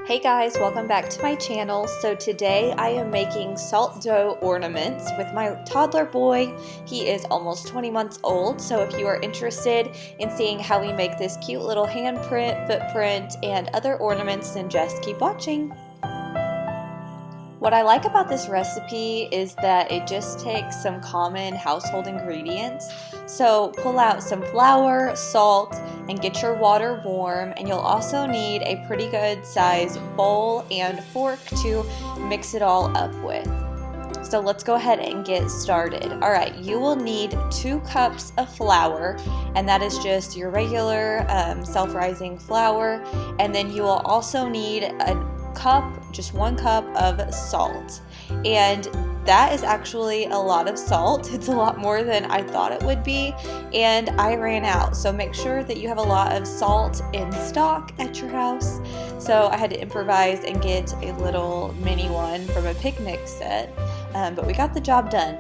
Hey guys, welcome back to my channel. So today I am making salt dough ornaments with my toddler boy. He is almost 20 months old, so if you are interested in seeing how we make this cute little handprint, footprint, and other ornaments, then just keep watching. What I like about this recipe is that it just takes some common household ingredients. So pull out some flour, salt, and get your water warm, and you'll also need a pretty good size bowl and fork to mix it all up with. So let's go ahead and get started. Alright, you will need 2 cups of flour, and that is just your regular self-rising flour, and then you will also need a cup, just 1 cup of salt, and that is actually a lot of salt. It's a lot more than I thought it would be, and I ran out, so make sure that you have a lot of salt in stock at your house. So I had to improvise and get a little mini one from a picnic set, but we got the job done.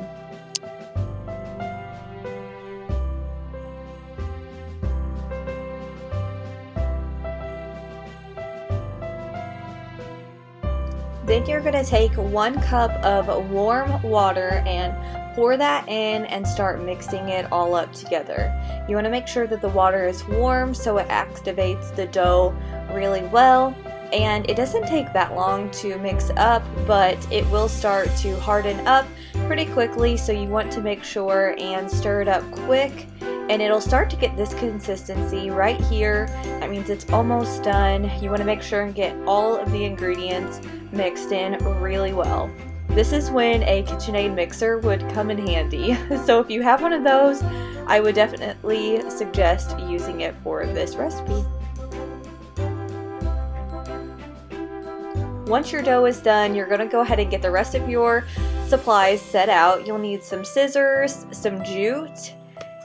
Then you're going to take 1 cup of warm water and pour that in and start mixing it all up together. You want to make sure that the water is warm so it activates the dough really well. And it doesn't take that long to mix up, but it will start to harden up pretty quickly, so you want to make sure and stir it up quick. And it'll start to get this consistency right here. That means it's almost done. You want to make sure and get all of the ingredients mixed in really well. This is when a KitchenAid mixer would come in handy. So if you have one of those, I would definitely suggest using it for this recipe. Once your dough is done, you're going to go ahead and get the rest of your supplies set out. You'll need some scissors, some jute,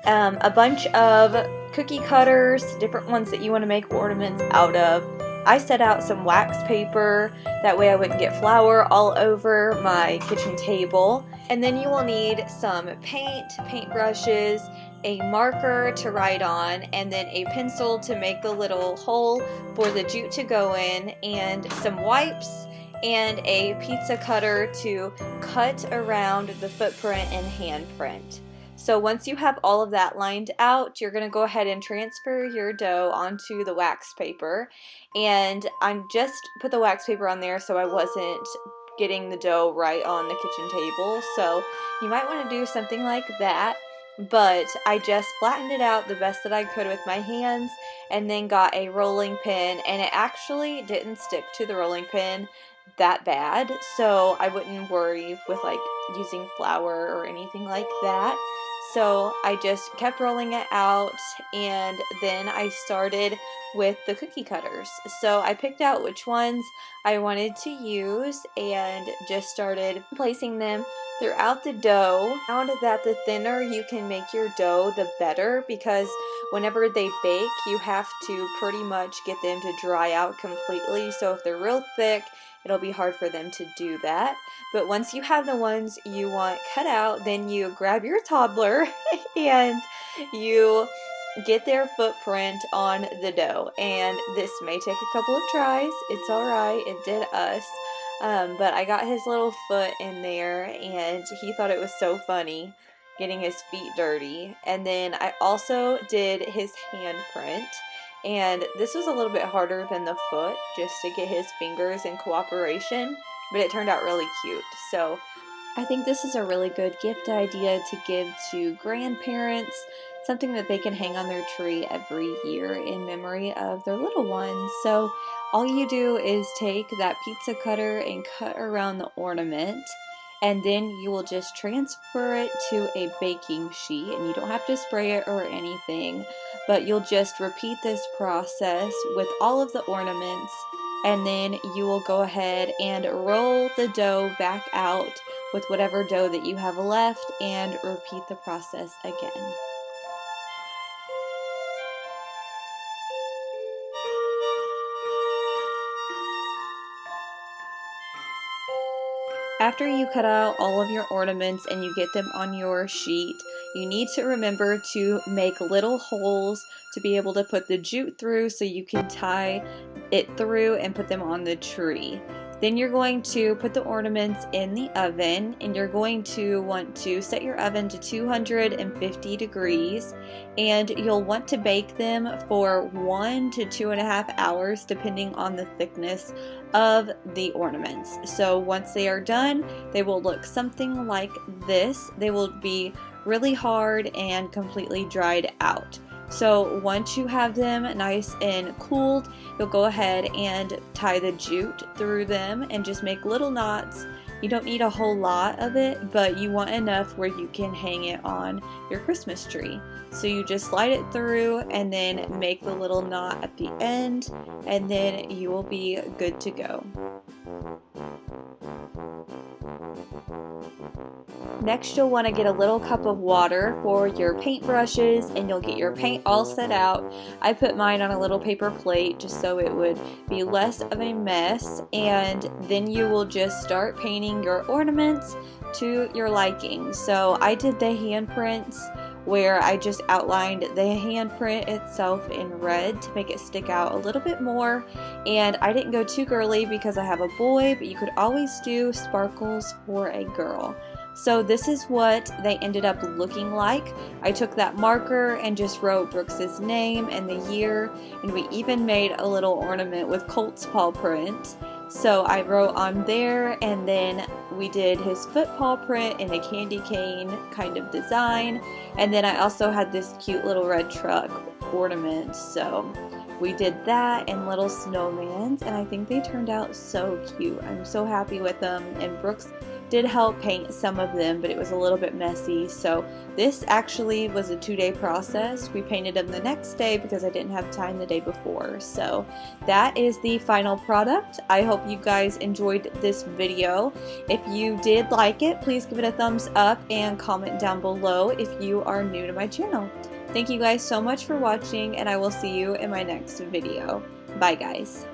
a bunch of cookie cutters, different ones that you want to make ornaments out of. I set out some wax paper, that way I wouldn't get flour all over my kitchen table. And then you will need some paint brushes, a marker to write on, and then a pencil to make the little hole for the jute to go in, and some wipes, and a pizza cutter to cut around the footprint and handprint. So once you have all of that lined out, you're going to go ahead and transfer your dough onto the wax paper. And I'm just put the wax paper on there so I wasn't getting the dough right on the kitchen table. So you might want to do something like that. But I just flattened it out the best that I could with my hands, and then got a rolling pin, and it actually didn't stick to the rolling pin that bad, so I wouldn't worry with like using flour or anything like that. So I just kept rolling it out, and then I started with the cookie cutters. So I picked out which ones I wanted to use and just started placing them throughout the dough. I found that the thinner you can make your dough, the better, because whenever they bake, you have to pretty much get them to dry out completely. So if they're real thick, it'll be hard for them to do that. But once you have the ones you want cut out, then you grab your toddler and you get their footprint on the dough. And this may take a couple of tries. It's alright, it did us. But I got his little foot in there, and he thought it was so funny getting his feet dirty. And then I also did his handprint. And this was a little bit harder than the foot, just to get his fingers in cooperation, but it turned out really cute. So I think this is a really good gift idea to give to grandparents, something that they can hang on their tree every year in memory of their little ones. So all you do is take that pizza cutter and cut around the ornament, and then you will just transfer it to a baking sheet, and you don't have to spray it or anything, but you'll just repeat this process with all of the ornaments, and then you will go ahead and roll the dough back out with whatever dough that you have left and repeat the process again. After you cut out all of your ornaments and you get them on your sheet, you need to remember to make little holes to be able to put the jute through so you can tie it through and put them on the tree. Then you're going to put the ornaments in the oven, and you're going to want to set your oven to 250 degrees, and you'll want to bake them for 1 to 2.5 hours depending on the thickness of the ornaments. So once they are done, they will look something like this. They will be really hard and completely dried out. So once you have them nice and cooled, you'll go ahead and tie the jute through them and just make little knots. You don't need a whole lot of it, but you want enough where you can hang it on your Christmas tree. So you just slide it through and then make the little knot at the end, and then you will be good to go. Next, you'll want to get a little cup of water for your paint brushes, and you'll get your paint all set out. I put mine on a little paper plate just so it would be less of a mess, and then you will just start painting your ornaments to your liking. So I did the handprints where I just outlined the handprint itself in red to make it stick out a little bit more, and I didn't go too girly because I have a boy, but you could always do sparkles for a girl. So this is what they ended up looking like. I took that marker and just wrote Brooks's name and the year, and we even made a little ornament with Colt's paw print. So I wrote on there, and then we did his foot paw print in a candy cane kind of design, and then I also had this cute little red truck ornament. So we did that and little snowmans, and I think they turned out so cute. I'm so happy with them, and Brooks did help paint some of them, but it was a little bit messy. So this actually was a 2-day process. We painted them the next day because I didn't have time the day before. So that is the final product. I hope you guys enjoyed this video. If you did like it, please give it a thumbs up and comment down below if you are new to my channel. Thank you guys so much for watching, and I will see you in my next video. Bye guys.